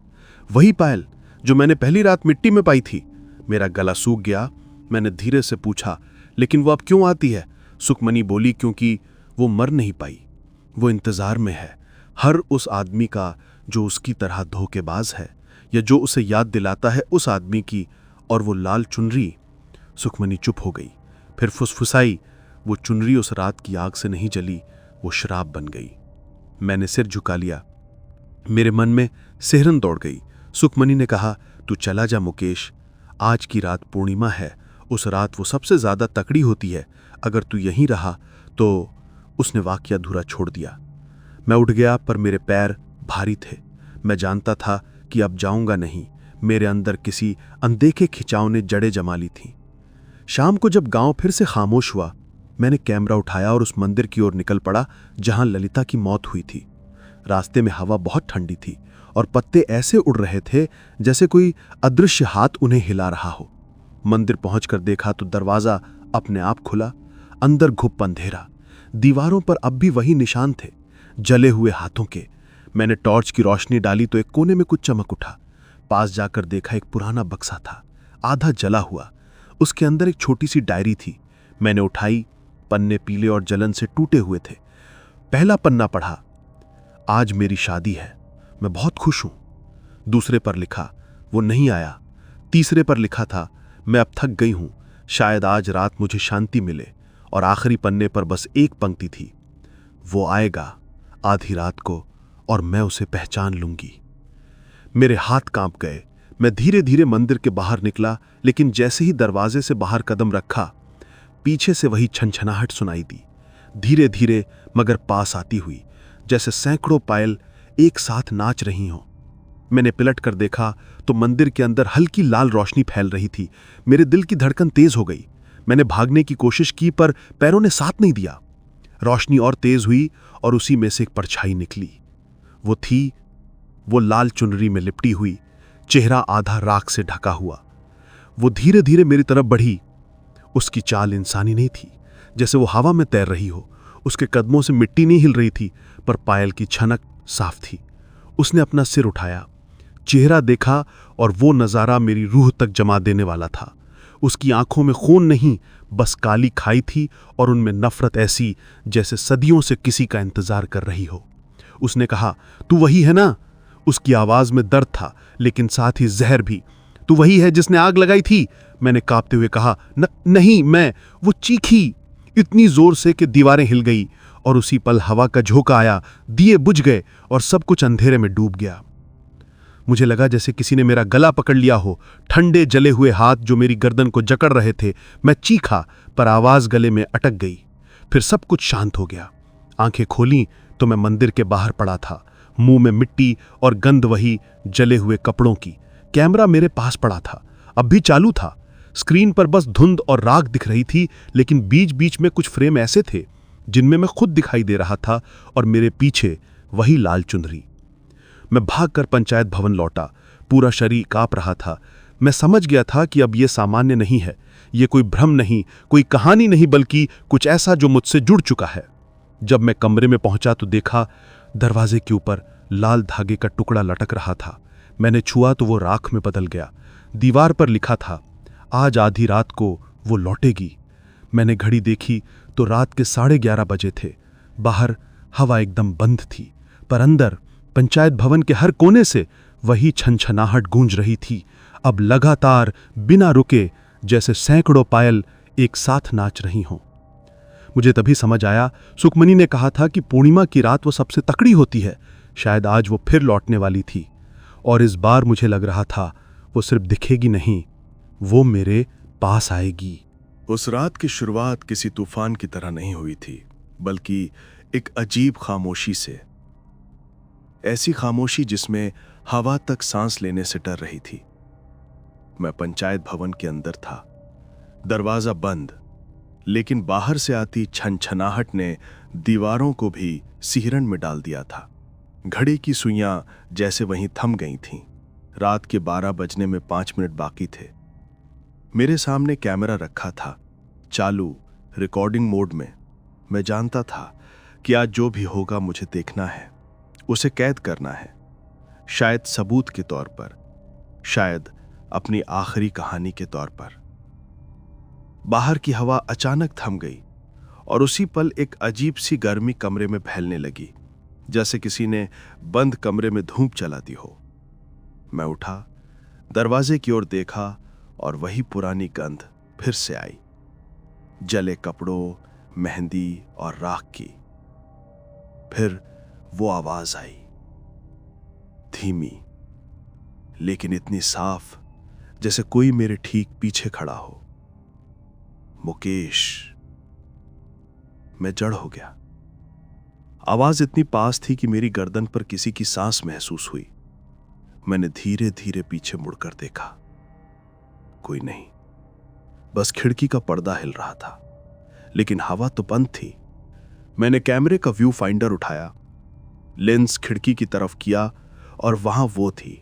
वही पायल जो मैंने पहली रात मिट्टी में पाई थी। मेरा गला सूख गया। मैंने धीरे से पूछा, लेकिन वो अब क्यों आती है? सुखमनी बोली, क्योंकि वो मर नहीं पाई। वो इंतजार में है हर उस आदमी का जो उसकी तरह धोखेबाज है, या जो उसे याद दिलाता है उस आदमी की। और वो लाल चुनरी। सुखमनी चुप हो गई, फिर फुसफुसाई, वो चुनरी उस रात की आग से नहीं जली, वो शराब बन गई। मैंने सिर झुका लिया। मेरे मन में सिहरन दौड़ गई। सुखमनी ने कहा, तू चला जा मुकेश, आज की रात पूर्णिमा है। उस रात वो सबसे ज्यादा तकड़ी होती है। अगर तू यहीं रहा तो। उसने वाक्य अधूरा छोड़ दिया। मैं उठ गया, पर मेरे पैर भारी थे। मैं जानता था कि अब जाऊंगा नहीं। मेरे अंदर किसी अनदेखे खिंचाव ने जड़ें जमा ली थीं। शाम को जब गांव फिर से खामोश हुआ, मैंने कैमरा उठाया और उस मंदिर की ओर निकल पड़ा जहां ललिता की मौत हुई थी। रास्ते में हवा बहुत ठंडी थी और पत्ते ऐसे उड़ रहे थे जैसे कोई अदृश्य हाथ उन्हें हिला रहा हो। मंदिर पहुंचकर देखा तो दरवाजा अपने आप खुला। अंदर घुप अंधेरा। दीवारों पर अब भी वही निशान थे, जले हुए हाथों के। मैंने टॉर्च की रोशनी डाली तो एक कोने में कुछ चमक उठा। पास जाकर देखा, एक पुराना बक्सा था, आधा जला हुआ। उसके अंदर एक छोटी सी डायरी थी। मैंने उठाई। पन्ने पीले और जलन से टूटे हुए थे। पहला पन्ना पढ़ा, आज मेरी शादी है, मैं बहुत खुश हूं। दूसरे पर लिखा, वो नहीं आया। तीसरे पर लिखा था, मैं अब थक गई हूं, शायद आज रात मुझे शांति मिले। और आखिरी पन्ने पर बस एक पंक्ति थी, वो आएगा आधी रात को और मैं उसे पहचान लूंगी। मेरे हाथ कांप गए। मैं धीरे धीरे मंदिर के बाहर निकला, लेकिन जैसे ही दरवाजे से बाहर कदम रखा, पीछे से वही छनछनाहट सुनाई दी, धीरे धीरे मगर पास आती हुई, जैसे सैकड़ों पायल एक साथ नाच रही हों। मैंने पलट कर देखा तो मंदिर के अंदर हल्की लाल रोशनी फैल रही थी। मेरे दिल की धड़कन तेज हो गई। मैंने भागने की कोशिश की, पर पैरों ने साथ नहीं दिया। रोशनी और तेज हुई और उसी में से एक परछाई निकली। वो थी, वो लाल चुनरी में लिपटी हुई, चेहरा आधा राख से ढका हुआ। वो धीरे धीरे मेरी तरफ बढ़ी। उसकी चाल इंसानी नहीं थी, जैसे वो हवा में तैर रही हो। उसके कदमों से मिट्टी नहीं हिल रही थी, पर पायल की छनक साफ थी। उसने अपना सिर उठाया, चेहरा देखा, और वो नजारा मेरी रूह तक जमा देने वाला था। उसकी आंखों में खून नहीं, बस काली खाई थी, और उनमें नफरत ऐसी जैसे सदियों से किसी का इंतजार कर रही हो। उसने कहा, तू वही है ना? उसकी आवाज में दर्द था, लेकिन साथ ही जहर भी। तू वही है जिसने आग लगाई थी? मैंने कांपते हुए कहा, नहीं मैं। वो चीखी इतनी जोर से कि दीवारें हिल गई, और उसी पल हवा का झोंका आया, दिए बुझ गए और सब कुछ अंधेरे में डूब गया। मुझे लगा जैसे किसी ने मेरा गला पकड़ लिया हो। ठंडे जले हुए हाथ जो मेरी गर्दन को जकड़ रहे थे। मैं चीखा, पर आवाज गले में अटक गई। फिर सब कुछ शांत हो गया। आंखें खोली तो मैं मंदिर के बाहर पड़ा था, मुंह में मिट्टी और गंध वही जले हुए कपड़ों की। कैमरा मेरे पास पड़ा था, अब भी चालू था। स्क्रीन पर बस धुंध और राख दिख रही थी, लेकिन बीच बीच में कुछ फ्रेम ऐसे थे जिनमें मैं खुद दिखाई दे रहा था, और मेरे पीछे वही लाल चुनरी। मैं भागकर पंचायत भवन लौटा। पूरा शरीर कांप रहा था। मैं समझ गया था कि अब यह सामान्य नहीं है, यह कोई भ्रम नहीं, कोई कहानी नहीं, बल्कि कुछ ऐसा जो मुझसे जुड़ चुका है। जब मैं कमरे में पहुंचा तो देखा दरवाजे के ऊपर लाल धागे का टुकड़ा लटक रहा था। मैंने छुआ तो वो राख में बदल गया। दीवार पर लिखा था, आज आधी रात को वो लौटेगी। मैंने घड़ी देखी तो रात के 11:30 बजे थे। बाहर हवा एकदम बंद थी, पर अंदर पंचायत भवन के हर कोने से वही छनछनाहट गूंज रही थी, अब लगातार बिना रुके, जैसे सैकड़ों पायल एक साथ नाच रही हों। मुझे तभी समझ आया, सुखमनी ने कहा था कि पूर्णिमा की रात वो सबसे तकड़ी होती है। शायद आज वो फिर लौटने वाली थी, और इस बार मुझे लग रहा था वो सिर्फ दिखेगी नहीं, वो मेरे पास आएगी। उस रात की शुरुआत किसी तूफान की तरह नहीं हुई थी, बल्कि एक अजीब खामोशी से। ऐसी खामोशी जिसमें हवा तक सांस लेने से डर रही थी। मैं पंचायत भवन के अंदर था, दरवाजा बंद, लेकिन बाहर से आती छनछनाहट ने दीवारों को भी सिहरन में डाल दिया था। घड़ी की सुइयां जैसे वहीं थम गई थीं। रात के 12 बजने में 5 मिनट बाकी थे। मेरे सामने कैमरा रखा था, चालू, रिकॉर्डिंग मोड में। मैं जानता था कि आज जो भी होगा मुझे देखना है, उसे कैद करना है, शायद सबूत के तौर पर, शायद अपनी आखिरी कहानी के तौर पर। बाहर की हवा अचानक थम गई और उसी पल एक अजीब सी गर्मी कमरे में फैलने लगी, जैसे किसी ने बंद कमरे में धूप जला दी हो। मैं उठा, दरवाजे की ओर देखा और वही पुरानी गंध फिर से आई, जले कपड़ों, मेहंदी और राख की। फिर वो आवाज आई, धीमी लेकिन इतनी साफ जैसे कोई मेरे ठीक पीछे खड़ा हो। मुकेश। मैं जड़ हो गया। आवाज इतनी पास थी कि मेरी गर्दन पर किसी की सांस महसूस हुई। मैंने धीरे धीरे पीछे मुड़कर देखा। कोई नहीं, बस खिड़की का पर्दा हिल रहा था, लेकिन हवा तो बंद थी। मैंने कैमरे का व्यू फाइंडर उठाया, लेंस खिड़की की तरफ किया और वहां वो थी,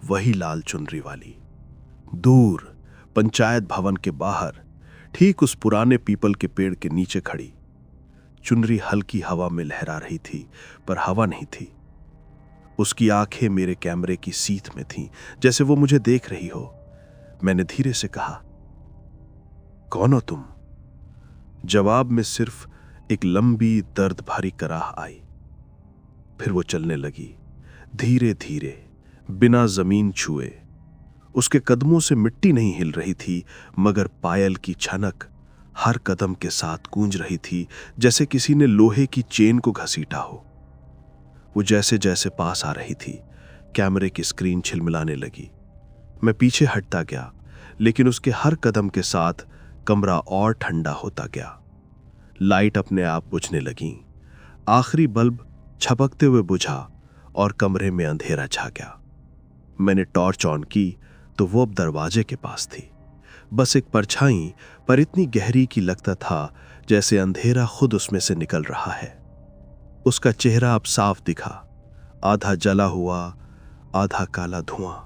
वही लाल चुनरी वाली, दूर पंचायत भवन के बाहर, ठीक उस पुराने पीपल के पेड़ के नीचे खड़ी। चुनरी हल्की हवा में लहरा रही थी, पर हवा नहीं थी। उसकी आंखें मेरे कैमरे की सीध में थीं, जैसे वो मुझे देख रही हो। मैंने धीरे से कहा, कौन हो तुम? जवाब में सिर्फ एक लंबी दर्द भरी कराह आई। फिर वो चलने लगी, धीरे धीरे, बिना जमीन छुए। उसके कदमों से मिट्टी नहीं हिल रही थी, मगर पायल की छनक हर कदम के साथ गूंज रही थी, जैसे किसी ने लोहे की चेन को घसीटा हो। वो जैसे जैसे पास आ रही थी, कैमरे की स्क्रीन छिलमिलाने लगी। मैं पीछे हटता गया, लेकिन उसके हर कदम के साथ कमरा और ठंडा होता गया। लाइट अपने आप बुझने लगी। आखिरी बल्ब छपकते हुए बुझा और कमरे में अंधेरा छा गया। मैंने टॉर्च ऑन की तो वो अब दरवाजे के पास थी, बस एक परछाई, पर इतनी गहरी कि लगता था जैसे अंधेरा खुद उसमें से निकल रहा है। उसका चेहरा अब साफ दिखा, आधा जला हुआ, आधा काला धुआं।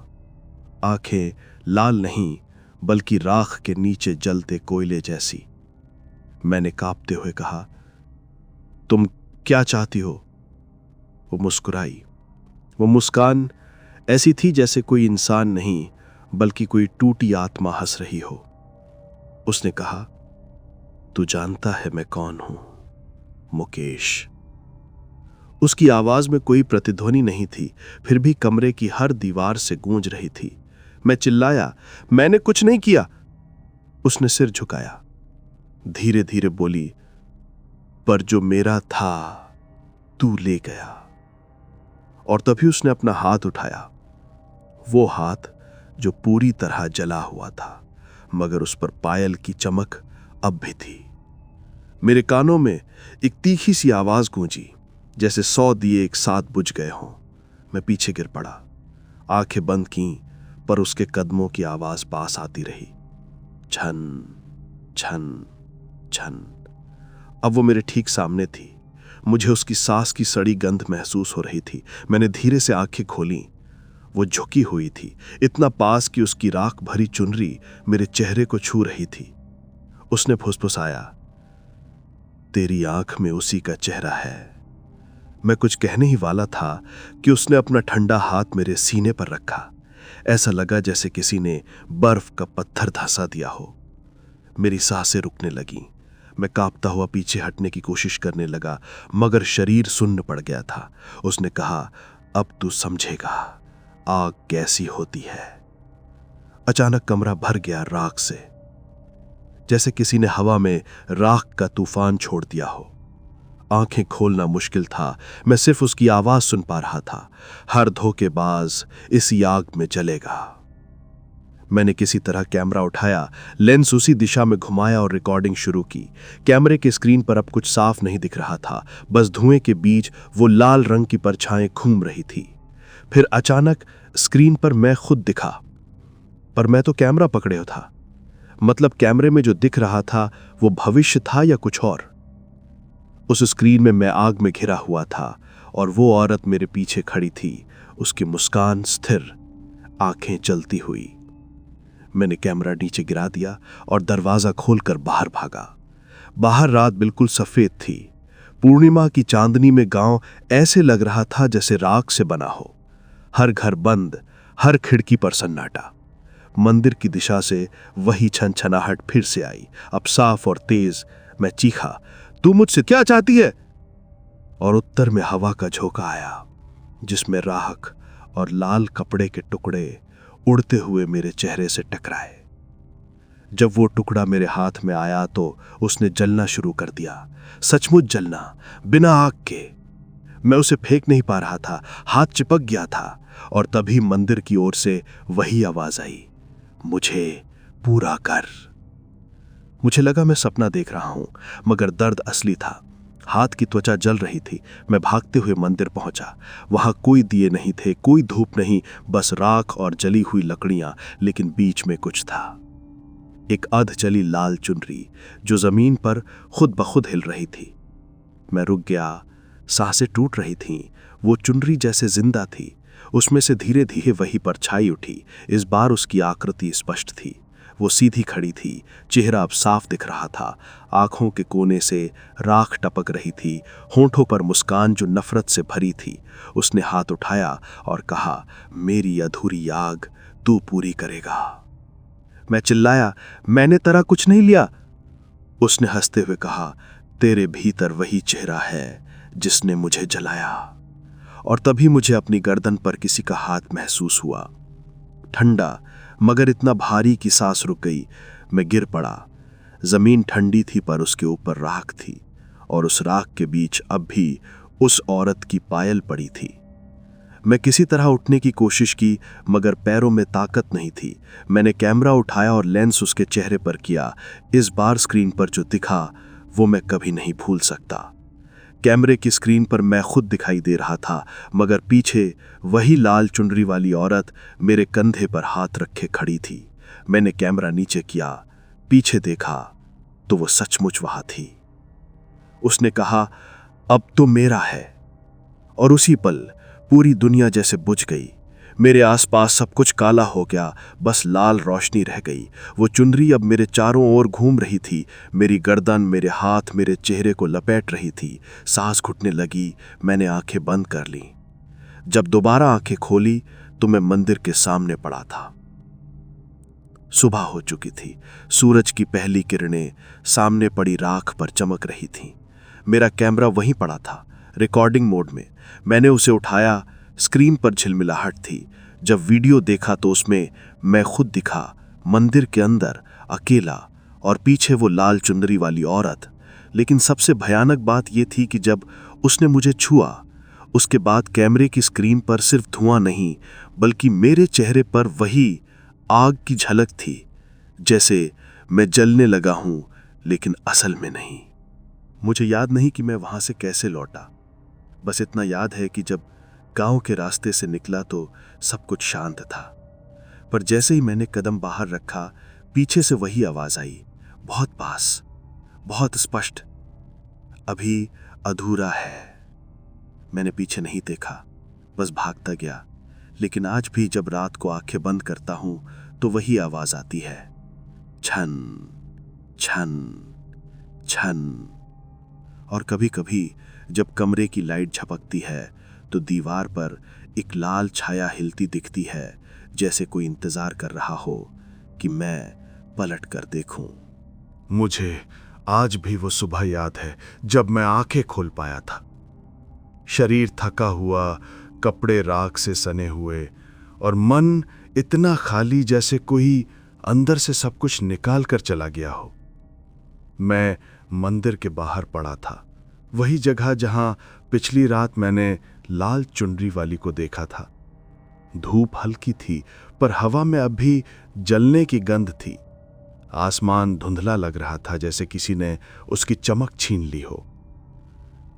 आंखें लाल नहीं, बल्कि राख के नीचे जलते कोयले जैसी। मैंने कांपते हुए कहा, तुम क्या चाहती हो? वो मुस्कुराई। वो मुस्कान ऐसी थी जैसे कोई इंसान नहीं, बल्कि कोई टूटी आत्मा हंस रही हो। उसने कहा, तू जानता है मैं कौन हूं, मुकेश। उसकी आवाज में कोई प्रतिध्वनि नहीं थी, फिर भी कमरे की हर दीवार से गूंज रही थी। मैं चिल्लाया, मैंने कुछ नहीं किया। उसने सिर झुकाया, धीरे धीरे बोली, पर जो मेरा था तू ले गया। और तभी उसने अपना हाथ उठाया, वो हाथ जो पूरी तरह जला हुआ था, मगर उस पर पायल की चमक अब भी थी। मेरे कानों में एक तीखी सी आवाज गूंजी, जैसे 100 दिए एक साथ बुझ गए हों। मैं पीछे गिर पड़ा, आंखें बंद की, पर उसके कदमों की आवाज पास आती रही, छन छन छन। अब वो मेरे ठीक सामने थी। मुझे उसकी सांस की सड़ी गंध महसूस हो रही थी। मैंने धीरे से आंखें खोली। वो झुकी हुई थी, इतना पास कि उसकी राख भरी चुनरी मेरे चेहरे को छू रही थी। उसने फुसफुसाया, तेरी आंख में उसी का चेहरा है। मैं कुछ कहने ही वाला था कि उसने अपना ठंडा हाथ मेरे सीने पर रखा। ऐसा लगा जैसे किसी ने बर्फ का पत्थर धंसा दिया हो। मेरी सांसें रुकने लगीं। मैं कांपता हुआ पीछे हटने की कोशिश करने लगा, मगर शरीर सुन्न पड़ गया था। उसने कहा, अब तू समझेगा आग कैसी होती है। अचानक कमरा भर गया राख से, जैसे किसी ने हवा में राख का तूफान छोड़ दिया हो। आंखें खोलना मुश्किल था। मैं सिर्फ उसकी आवाज सुन पा रहा था, हर धोखेबाज इसी आग में जलेगा। मैंने किसी तरह कैमरा उठाया, लेंस उसी दिशा में घुमाया और रिकॉर्डिंग शुरू की। कैमरे के स्क्रीन पर अब कुछ साफ नहीं दिख रहा था, बस धुएं के बीच वो लाल रंग की परछाएं घूम रही थी। फिर अचानक स्क्रीन पर मैं खुद दिखा, पर मैं तो कैमरा पकड़े हो था। मतलब कैमरे में जो दिख रहा था वो भविष्य था या कुछ और। उस स्क्रीन में मैं आग में घिरा हुआ था और वो औरत मेरे पीछे खड़ी थी, उसकी मुस्कान स्थिर, आंखें जलती हुई। मैंने कैमरा नीचे गिरा दिया और दरवाजा खोलकर बाहर भागा। बाहर रात बिल्कुल सफेद थी। पूर्णिमा की चांदनी में गांव ऐसे लग रहा था जैसे राख से बना हो। हर घर बंद, हर खिड़की पर सन्नाटा। मंदिर की दिशा से वही छनछनाहट फिर से आई, अब साफ और तेज। मैं चीखा, तू मुझसे क्या चाहती है? और उत्तर में हवा का झोंका आया, जिसमें राख और लाल कपड़े के टुकड़े उड़ते हुए मेरे चेहरे से टकराए। जब वो टुकड़ा मेरे हाथ में आया तो उसने जलना शुरू कर दिया, सचमुच जलना, बिना आग के। मैं उसे फेंक नहीं पा रहा था, हाथ चिपक गया था। और तभी मंदिर की ओर से वही आवाज आई, मुझे पूरा कर। मुझे लगा मैं सपना देख रहा हूं, मगर दर्द असली था। हाथ की त्वचा जल रही थी। मैं भागते हुए मंदिर पहुंचा। वहां कोई दिए नहीं थे, कोई धूप नहीं, बस राख और जली हुई लकड़ियां। लेकिन बीच में कुछ था, एक अध जली लाल चुनरी जो जमीन पर खुद ब खुद हिल रही थी। मैं रुक गया, सांसें टूट रही थीं। वो चुनरी जैसे जिंदा थी। उसमें से धीरे धीरे वही परछाई उठी। इस बार उसकी आकृति स्पष्ट थी। वो सीधी खड़ी थी, चेहरा अब साफ दिख रहा था। आंखों के कोने से राख टपक रही थी, होंठों पर मुस्कान जो नफरत से भरी थी। उसने हाथ उठाया और कहा, मेरी अधूरी आग तू पूरी करेगा। मैं चिल्लाया, मैंने तेरा कुछ नहीं लिया। उसने हंसते हुए कहा, तेरे भीतर वही चेहरा है जिसने मुझे जलाया। और तभी मुझे अपनी गर्दन पर किसी का हाथ महसूस हुआ, ठंडा मगर इतना भारी कि सांस रुक गई। मैं गिर पड़ा। जमीन ठंडी थी पर उसके ऊपर राख थी, और उस राख के बीच अब भी उस औरत की पायल पड़ी थी। मैं किसी तरह उठने की कोशिश की, मगर पैरों में ताकत नहीं थी। मैंने कैमरा उठाया और लेंस उसके चेहरे पर किया। इस बार स्क्रीन पर जो दिखा वो मैं कभी नहीं भूल सकता। कैमरे की स्क्रीन पर मैं खुद दिखाई दे रहा था, मगर पीछे वही लाल चुनरी वाली औरत मेरे कंधे पर हाथ रखे खड़ी थी। मैंने कैमरा नीचे किया, पीछे देखा तो वो सचमुच वहां थी। उसने कहा, अब तो मेरा है। और उसी पल पूरी दुनिया जैसे बुझ गई। मेरे आसपास सब कुछ काला हो गया, बस लाल रोशनी रह गई। वो चुनरी अब मेरे चारों ओर घूम रही थी। मेरी गर्दन, मेरे हाथ, मेरे चेहरे को लपेट रही थी। सांस घुटने लगी। मैंने आंखें बंद कर लीं। जब दोबारा आंखें खोली तो मैं मंदिर के सामने पड़ा था। सुबह हो चुकी थी। सूरज की पहली किरणें सामने पड़ी राख पर चमक रही थीं। मेरा कैमरा वहीं पड़ा था, रिकॉर्डिंग मोड में। मैंने उसे उठाया। स्क्रीन पर झिलमिलाहट थी। जब वीडियो देखा तो उसमें मैं खुद दिखा, मंदिर के अंदर अकेला, और पीछे वो लाल चुनरी वाली औरत। लेकिन सबसे भयानक बात यह थी कि जब उसने मुझे छुआ, उसके बाद कैमरे की स्क्रीन पर सिर्फ धुआं नहीं, बल्कि मेरे चेहरे पर वही आग की झलक थी, जैसे मैं जलने लगा हूं, लेकिन असल में नहीं। मुझे याद नहीं कि मैं वहां से कैसे लौटा। बस इतना याद है कि जब गांव के रास्ते से निकला तो सब कुछ शांत था। पर जैसे ही मैंने कदम बाहर रखा, पीछे से वही आवाज आई, बहुत पास, बहुत स्पष्ट, अभी अधूरा है। मैंने पीछे नहीं देखा, बस भागता गया। लेकिन आज भी जब रात को आंखें बंद करता हूं तो वही आवाज आती है, छन छन छन। और कभी कभी जब कमरे की लाइट झपकती है तो दीवार पर एक लाल छाया हिलती दिखती है, जैसे कोई इंतजार कर रहा हो कि मैं पलट कर देखूं। मुझे आज भी वो सुबह याद है जब मैं आंखें खोल पाया था। शरीर थका हुआ, कपड़े राख से सने हुए, और मन इतना खाली जैसे कोई अंदर से सब कुछ निकाल कर चला गया हो। मैं मंदिर के बाहर पड़ा था, वही जगह जहां पिछली रात मैंने लाल चुनरी वाली को देखा था। धूप हल्की थी, पर हवा में अब भी जलने की गंध थी। आसमान धुंधला लग रहा था, जैसे किसी ने उसकी चमक छीन ली हो।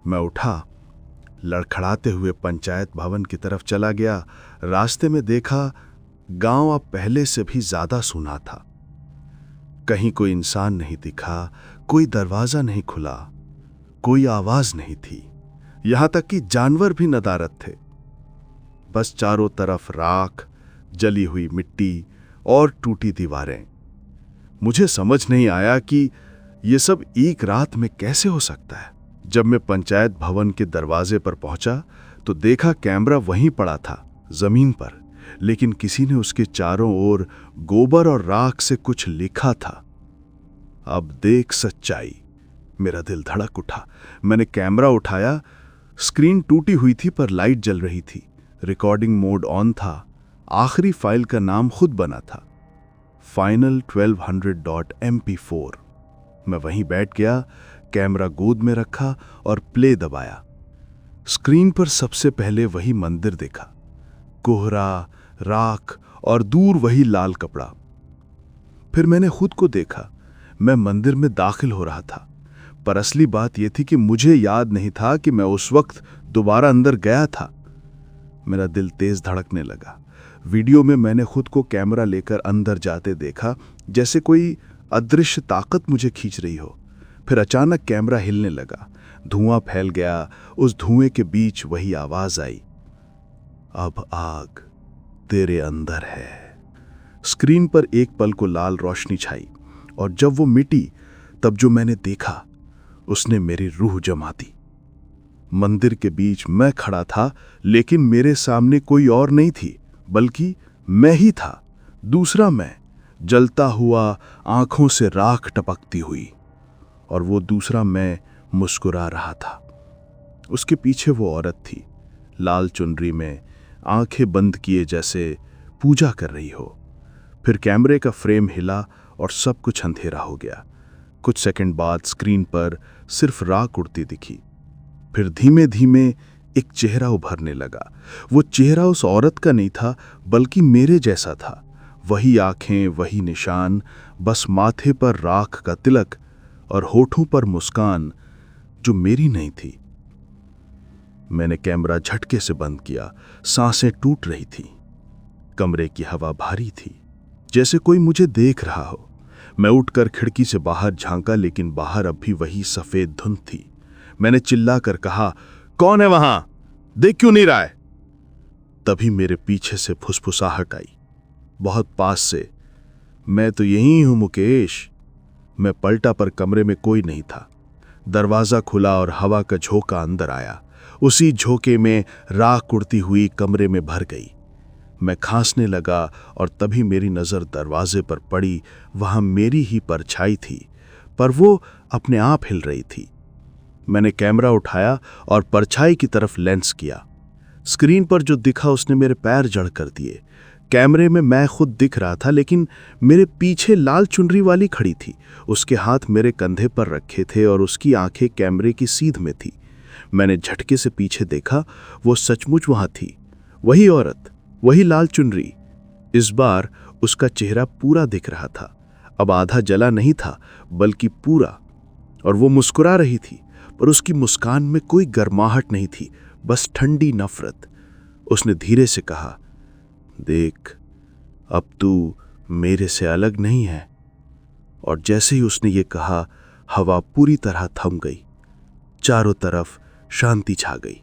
मैं उठा, लड़खड़ाते हुए पंचायत भवन की तरफ चला गया। रास्ते में देखा, गांव अब पहले से भी ज्यादा सूना था। कहीं कोई इंसान नहीं दिखा, कोई दरवाजा नहीं खुला, कोई आवाज नहीं थी। यहां तक कि जानवर भी नदारद थे। बस चारों तरफ राख, जली हुई मिट्टी और टूटी दीवारें। मुझे समझ नहीं आया कि ये सब एक रात में कैसे हो सकता है। जब मैं पंचायत भवन के दरवाजे पर पहुंचा तो देखा कैमरा वहीं पड़ा था, जमीन पर, लेकिन किसी ने उसके चारों ओर गोबर और राख से कुछ लिखा था। अब देख सच्चाई। मेरा दिल धड़क उठा। मैंने कैमरा उठाया। स्क्रीन टूटी हुई थी पर लाइट जल रही थी। रिकॉर्डिंग मोड ऑन था। आखिरी फाइल का नाम खुद बना था, final 1200.mp4। मैं वहीं बैठ गया, कैमरा गोद में रखा और प्ले दबाया। स्क्रीन पर सबसे पहले वही मंदिर देखा, कोहरा, राख और दूर वही लाल कपड़ा। फिर मैंने खुद को देखा। मैं मंदिर में दाखिल हो रहा था, पर असली बात यह थी कि मुझे याद नहीं था कि मैं उस वक्त दोबारा अंदर गया था। मेरा दिल तेज धड़कने लगा। वीडियो में मैंने खुद को कैमरा लेकर अंदर जाते देखा, जैसे कोई अदृश्य ताकत मुझे खींच रही हो। फिर अचानक कैमरा हिलने लगा, धुआं फैल गया। उस धुएं के बीच वही आवाज आई, अब आग तेरे अंदर है। स्क्रीन पर एक पल को लाल रोशनी छाई, और जब वो मिटी तब जो मैंने देखा उसने मेरी रूह जमा दी। मंदिर के बीच मैं खड़ा था, लेकिन मेरे सामने कोई और नहीं थी, बल्कि मैं ही था। दूसरा मैं, जलता हुआ, आंखों से राख टपकती हुई। और वो दूसरा मैं मुस्कुरा रहा था। उसके पीछे वो औरत थी, लाल चुनरी में, आंखें बंद किए जैसे पूजा कर रही हो। फिर कैमरे का फ्रेम हिला और सब कुछ अंधेरा हो गया। कुछ सेकंड बाद स्क्रीन पर सिर्फ राख उड़ती दिखी। फिर धीमे धीमे एक चेहरा उभरने लगा। वो चेहरा उस औरत का नहीं था, बल्कि मेरे जैसा था। वही आंखें, वही निशान, बस माथे पर राख का तिलक और होठों पर मुस्कान जो मेरी नहीं थी। मैंने कैमरा झटके से बंद किया। सांसें टूट रही थी। कमरे की हवा भारी थी, जैसे कोई मुझे देख रहा हो। मैं उठकर खिड़की से बाहर झांका, लेकिन बाहर अब भी वही सफेद धुंध थी। मैंने चिल्लाकर कहा, कौन है वहां? देख क्यों नहीं रहा है? तभी मेरे पीछे से फुसफुसाहट आई, बहुत पास से, मैं तो यहीं हूं मुकेश। मैं पलटा पर कमरे में कोई नहीं था। दरवाजा खुला और हवा का झोंका अंदर आया। उसी झोंके में राख उड़ती हुई कमरे में भर गई। मैं खांसने लगा और तभी मेरी नजर दरवाजे पर पड़ी। वहां मेरी ही परछाई थी, पर वो अपने आप हिल रही थी। मैंने कैमरा उठाया और परछाई की तरफ लेंस किया। स्क्रीन पर जो दिखा उसने मेरे पैर जड़ कर दिए। कैमरे में मैं खुद दिख रहा था, लेकिन मेरे पीछे लाल चुनरी वाली खड़ी थी। उसके हाथ मेरे कंधे पर रखे थे और उसकी आंखें कैमरे की सीध में थी। मैंने झटके से पीछे देखा, वो सचमुच वहां थी। वही औरत, वही लाल चुनरी। इस बार उसका चेहरा पूरा दिख रहा था। अब आधा जला नहीं था, बल्कि पूरा। और वो मुस्कुरा रही थी, पर उसकी मुस्कान में कोई गर्माहट नहीं थी, बस ठंडी नफरत। उसने धीरे से कहा, देख, अब तू मेरे से अलग नहीं है। और जैसे ही उसने ये कहा, हवा पूरी तरह थम गई। चारों तरफ शांति छा गई।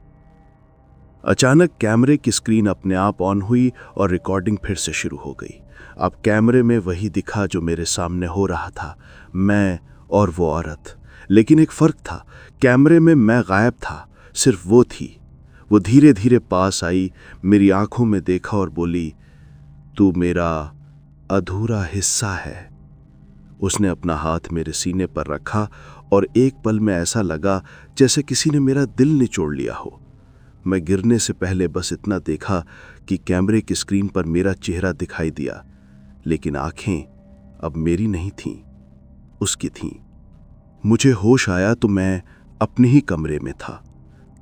अचानक कैमरे की स्क्रीन अपने आप ऑन हुई और रिकॉर्डिंग फिर से शुरू हो गई। अब कैमरे में वही दिखा जो मेरे सामने हो रहा था, मैं और वो औरत। लेकिन एक फर्क था, कैमरे में मैं गायब था, सिर्फ वो थी। वो धीरे धीरे पास आई, मेरी आंखों में देखा और बोली, तू मेरा अधूरा हिस्सा है। उसने अपना हाथ मेरे सीने पर रखा और एक पल में ऐसा लगा जैसे किसी ने मेरा दिल निचोड़ लिया हो। मैं गिरने से पहले बस इतना देखा कि कैमरे की स्क्रीन पर मेरा चेहरा दिखाई दिया, लेकिन आंखें अब मेरी नहीं थीं, उसकी थीं। मुझे होश आया तो मैं अपने ही कमरे में था।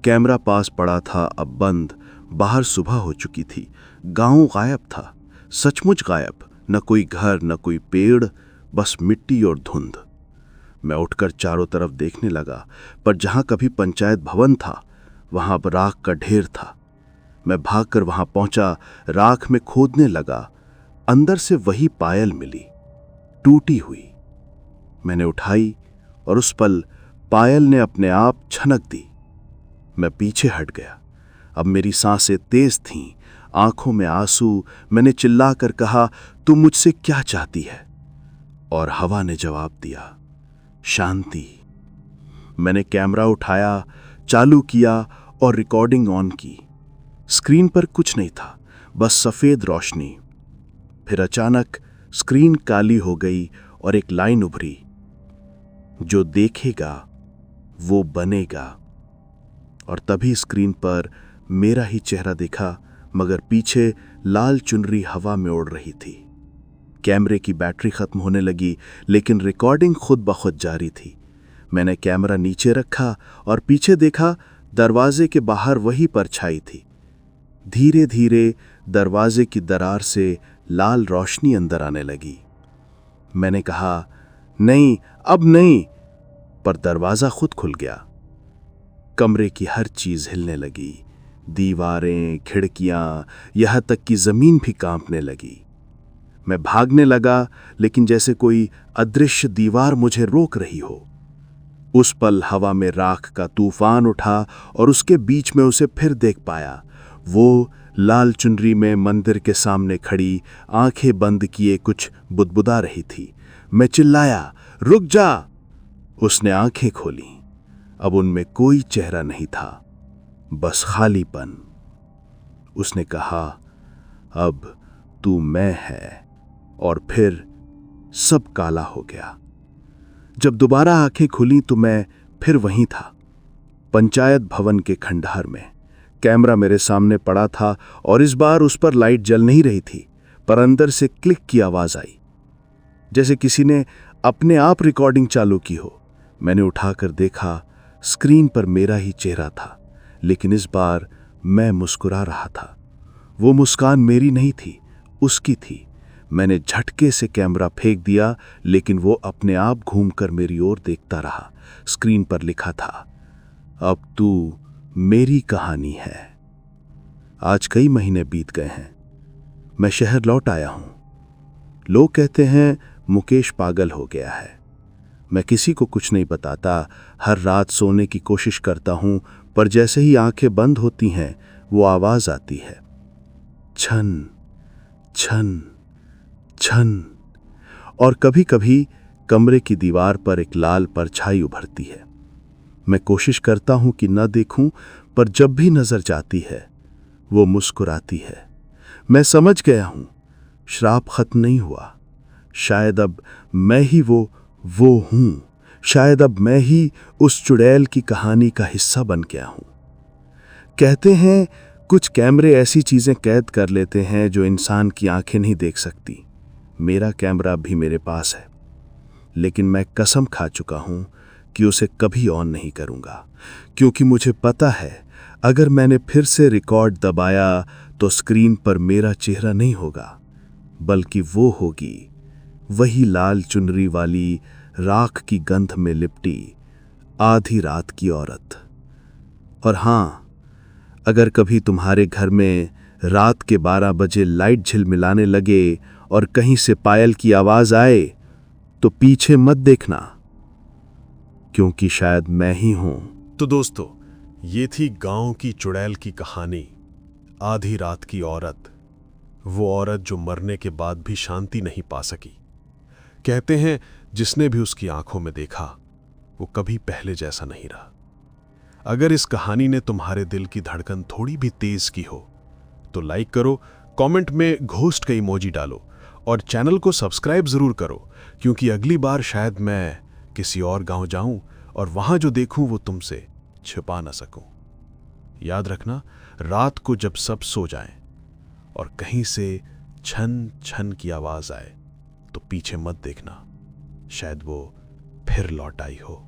कैमरा पास पड़ा था, अब बंद। बाहर सुबह हो चुकी थी। गांव गायब था, सचमुच गायब। न कोई घर, न कोई पेड़, बस मिट्टी और धुंध। मैं उठकर चारों तरफ देखने लगा, पर जहां कभी पंचायत भवन था, वहां अब राख का ढेर था। मैं भागकर वहां पहुंचा, राख में खोदने लगा। अंदर से वही पायल मिली, टूटी हुई। मैंने उठाई और उस पल पायल ने अपने आप छनक दी। मैं पीछे हट गया। अब मेरी सांसें तेज थीं, आंखों में आंसू, मैंने चिल्लाकर कहा, तुम मुझसे क्या चाहती है? और हवा ने जवाब दिया, शांति। मैंने कैमरा उठाया, चालू किया और रिकॉर्डिंग ऑन की। स्क्रीन पर कुछ नहीं था, बस सफेद रोशनी। फिर अचानक स्क्रीन काली हो गई और एक लाइन उभरी, जो देखेगा वो बनेगा। और तभी स्क्रीन पर मेरा ही चेहरा दिखा, मगर पीछे लाल चुनरी हवा में उड़ रही थी। कैमरे की बैटरी खत्म होने लगी, लेकिन रिकॉर्डिंग खुद ब खुद जारी थी। मैंने कैमरा नीचे रखा और पीछे देखा, दरवाजे के बाहर वही परछाई थी। धीरे धीरे दरवाजे की दरार से लाल रोशनी अंदर आने लगी। मैंने कहा, नहीं, अब नहीं। पर दरवाजा खुद खुल गया। कमरे की हर चीज हिलने लगी, दीवारें, खिड़कियां, यहां तक कि जमीन भी कांपने लगी। मैं भागने लगा, लेकिन जैसे कोई अदृश्य दीवार मुझे रोक रही हो। उस पल हवा में राख का तूफान उठा और उसके बीच में उसे फिर देख पाया। वो लाल चुनरी में मंदिर के सामने खड़ी, आंखें बंद किए कुछ बुदबुदा रही थी। मैं चिल्लाया, रुक जा! उसने आंखें खोली। अब उनमें कोई चेहरा नहीं था, बस खालीपन। उसने कहा, अब तू मैं है। और फिर सब काला हो गया। जब दोबारा आंखें खुली तो मैं फिर वहीं था, पंचायत भवन के खंडहर में। कैमरा मेरे सामने पड़ा था और इस बार उस पर लाइट जल नहीं रही थी, पर अंदर से क्लिक की आवाज आई, जैसे किसी ने अपने आप रिकॉर्डिंग चालू की हो। मैंने उठाकर देखा, स्क्रीन पर मेरा ही चेहरा था, लेकिन इस बार मैं मुस्कुरा रहा था। वो मुस्कान मेरी नहीं थी, उसकी थी। मैंने झटके से कैमरा फेंक दिया, लेकिन वो अपने आप घूमकर मेरी ओर देखता रहा। स्क्रीन पर लिखा था, अब तू मेरी कहानी है। आज कई महीने बीत गए हैं। मैं शहर लौट आया हूं। लोग कहते हैं मुकेश पागल हो गया है। मैं किसी को कुछ नहीं बताता। हर रात सोने की कोशिश करता हूं, पर जैसे ही आंखें बंद होती हैं, वो आवाज आती है, छन छन छन। और कभी कभी कमरे की दीवार पर एक लाल परछाई उभरती है। मैं कोशिश करता हूं कि न देखूं, पर जब भी नजर जाती है, वो मुस्कुराती है। मैं समझ गया हूं, श्राप खत्म नहीं हुआ। शायद अब मैं ही वो हूं। शायद अब मैं ही उस चुड़ैल की कहानी का हिस्सा बन गया हूं। कहते हैं कुछ कैमरे ऐसी चीजें कैद कर लेते हैं जो इंसान की आंखें नहीं देख सकती। मेरा कैमरा भी मेरे पास है, लेकिन मैं कसम खा चुका हूं कि उसे कभी ऑन नहीं करूंगा, क्योंकि मुझे पता है अगर मैंने फिर से रिकॉर्ड दबाया तो स्क्रीन पर मेरा चेहरा नहीं होगा, बल्कि वो होगी वही लाल चुनरी वाली, राख की गंध में लिपटी आधी रात की औरत। और हां, अगर कभी तुम्हारे घर में रात के 12 बजे लाइट झिलमिलाने लगे और कहीं से पायल की आवाज आए, तो पीछे मत देखना, क्योंकि शायद मैं ही हूं। तो दोस्तों, ये थी गांव की चुड़ैल की कहानी, आधी रात की औरत। वो औरत जो मरने के बाद भी शांति नहीं पा सकी। कहते हैं जिसने भी उसकी आंखों में देखा, वो कभी पहले जैसा नहीं रहा। अगर इस कहानी ने तुम्हारे दिल की धड़कन थोड़ी भी तेज की हो, तो लाइक करो, कमेंट में घोस्ट का इमोजी डालो और चैनल को सब्सक्राइब जरूर करो, क्योंकि अगली बार शायद मैं किसी और गांव जाऊं और वहां जो देखूं वो तुमसे छिपा ना सकूं। याद रखना, रात को जब सब सो जाएं और कहीं से छन छन की आवाज आए, तो पीछे मत देखना, शायद वो फिर लौट आई हो।